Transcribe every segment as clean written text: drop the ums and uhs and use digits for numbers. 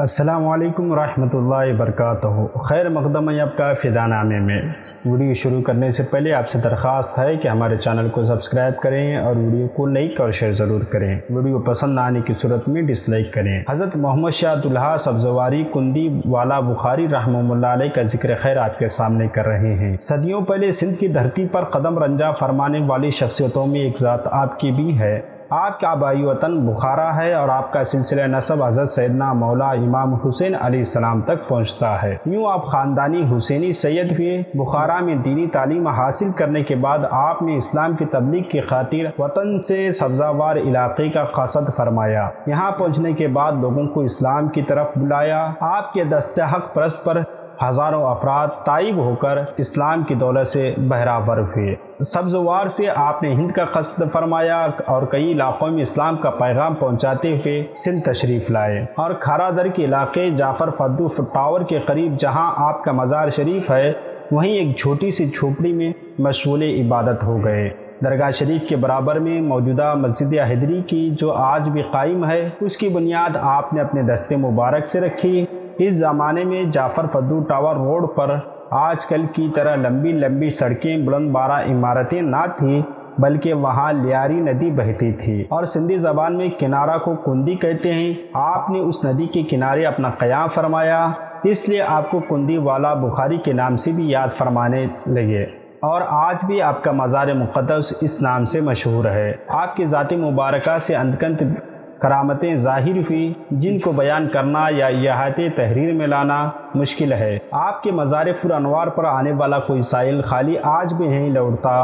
السلام علیکم ورحمۃ اللہ وبرکاتہ۔ خیر مقدم ہے آپ کا فدانامے میں۔ ویڈیو شروع کرنے سے پہلے آپ سے درخواست ہے کہ ہمارے چینل کو سبسکرائب کریں اور ویڈیو کو لائک اور شیئر ضرور کریں۔ ویڈیو پسند نہ آنے کی صورت میں ڈس لائک کریں۔ حضرت محمد شاہ دلہا سبزواری کندی والا بخاری رحمۃ اللہ علیہ کا ذکر خیر آپ کے سامنے کر رہے ہیں۔ صدیوں پہلے سندھ کی دھرتی پر قدم رنجا فرمانے والی شخصیتوں میں ایک ذات آپ کی بھی ہے۔ آپ کا آبائی وطن بخارا ہے اور آپ کا سلسلہ نسب حضرت سیدنا مولا امام حسین علیہ السلام تک پہنچتا ہے۔ یوں آپ خاندانی حسینی سید ہوئے۔ بخارا میں دینی تعلیم حاصل کرنے کے بعد آپ نے اسلام کی تبلیغ کی خاطر وطن سے سبزوار علاقے کا قصد فرمایا۔ یہاں پہنچنے کے بعد لوگوں کو اسلام کی طرف بلایا۔ آپ کے دست حق پرست پر ہزاروں افراد تائب ہو کر اسلام کی دولت سے بہرہ ور ہوئے۔ سبزوار سے آپ نے ہند کا قصد فرمایا اور کئی علاقوں میں اسلام کا پیغام پہنچاتے ہوئے سندھ تشریف لائے، اور کھارا در کے علاقے جعفر فدو ٹاور کے قریب جہاں آپ کا مزار شریف ہے، وہیں ایک چھوٹی سی جھوپڑی میں مشغول عبادت ہو گئے۔ درگاہ شریف کے برابر میں موجودہ مسجد حضری کی جو آج بھی قائم ہے، اس کی بنیاد آپ نے اپنے دست مبارک سے رکھی۔ اس زمانے میں جعفر فدو ٹاور روڈ پر آج کل کی طرح لمبی لمبی سڑکیں، بلند بارہ عمارتیں نہ تھیں، بلکہ وہاں لیاری ندی بہتی تھی اور سندھی زبان میں کنارہ کو کندی کہتے ہیں۔ آپ نے اس ندی کے کنارے اپنا قیام فرمایا، اس لیے آپ کو کندی والا بخاری کے نام سے بھی یاد فرمانے لگے، اور آج بھی آپ کا مزار مقدس اس نام سے مشہور ہے۔ آپ کی ذات مبارکہ سے اندکنت کرامتیں ظاہر ہوئی جن کو بیان کرنا یا احاطے تحریر میں لانا مشکل ہے۔ آپ کے مزار پر انوار پر آنے والا کوئی سائل خالی آج بھی نہیں لوٹتا،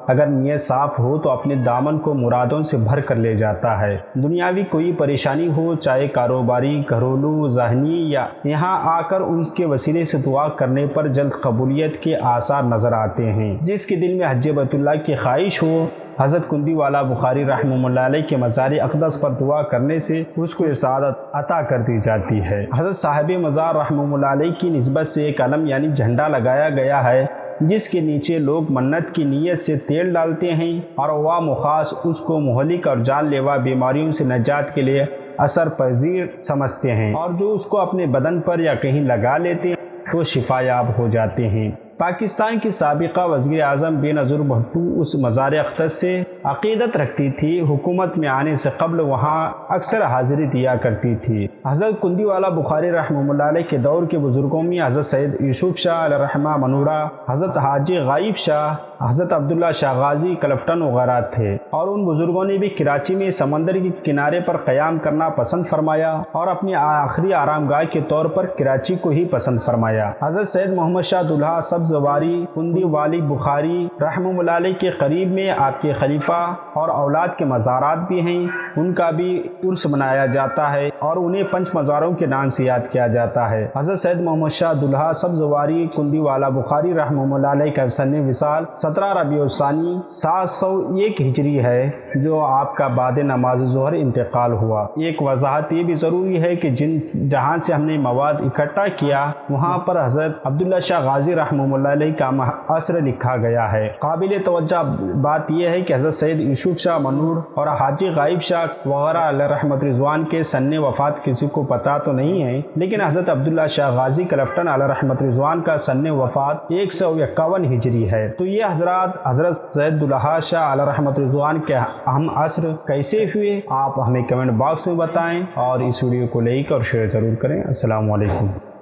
اگر نیت صاف ہو تو اپنے دامن کو مرادوں سے بھر کر لے جاتا ہے۔ دنیاوی کوئی پریشانی ہو، چاہے کاروباری، گھریلو، ذہنی، یا یہاں آ کر ان کے وسیلے سے دعا کرنے پر جلد قبولیت کے آثار نظر آتے ہیں۔ جس کے دل میں حج بیت اللہ کی خواہش ہو، حضرت کندی والا بخاری رحمۃ اللہ علیہ کے مزار اقدس پر دعا کرنے سے اس کو سعادت عطا کر دی جاتی ہے۔ حضرت صاحب مزار رحمۃ اللہ علیہ کی نسبت سے ایک علم یعنی جھنڈا لگایا گیا ہے، جس کے نیچے لوگ منت کی نیت سے تیل ڈالتے ہیں اور عوام و خاص اس کو مہلک اور جان لیوا بیماریوں سے نجات کے لیے اثر پذیر سمجھتے ہیں، اور جو اس کو اپنے بدن پر یا کہیں لگا لیتے ہیں تو شفا یاب ہو جاتے ہیں۔ پاکستان کی سابقہ وزیر اعظم بے نظیر بھٹو اس مزار اقدس سے عقیدت رکھتی تھی۔ حکومت میں آنے سے قبل وہاں اکثر حاضری دیا کرتی تھی۔ حضرت کندی والا بخاری رحمۃ اللہ علیہ کے دور کے بزرگوں میں حضرت سید یوسف شاہ الرحمۃ منورہ، حضرت حاجی غائب شاہ، حضرت عبداللہ شاہ غازی کلفٹن وغیرہ تھے، اور ان بزرگوں نے بھی کراچی میں سمندر کے کنارے پر قیام کرنا پسند فرمایا اور اپنی آخری آرام گاہ کے طور پر کراچی کو ہی پسند فرمایا۔ حضرت سید محمد شاہ دلہا سبزواری کندی والی بخاری رحمۃ اللہ علیہ کے قریب میں آپ کے خلیفہ اور اولاد کے مزارات بھی ہیں، ان کا بھی عرس منایا جاتا ہے اور انہیں پنچ مزاروں کے نام سے یاد کیا جاتا ہے۔ حضرت سید محمد شاہ دلہا سبزواری کندی والا بخاری رحمۃ اللہ علیہ کا سن وصال 17 ربیع الثانی 701 ہجری ہے، جو آپ کا بعد نماز ظہر انتقال ہوا۔ ایک وضاحت یہ بھی ضروری ہے کہ جہاں سے ہم نے مواد اکٹھا کیا وہاں پر حضرت عبداللہ شاہ غازی رحمۃ اللہ علیہ کا عصر لکھا گیا ہے۔ قابل توجہ بات یہ ہے کہ حضرت سید یوسف شاہ منور اور حاجی غائب شاہ وغیرہ علیہ رحمت رضوان کے سن وفات کسی کو پتہ تو نہیں ہے، لیکن حضرت عبداللہ شاہ غازی کلفٹن علیہ رحمت رضوان کا سن وفات 151 ہجری ہے۔ تو یہ حضرت سید دولہا شاہ علیہ رحمت رضوان کے اہم عصر کیسے ہوئے، آپ ہمیں کمنٹ باکس میں بتائیں، اور اس ویڈیو کو لائک اور شیئر ضرور کریں۔ السلام علیکم۔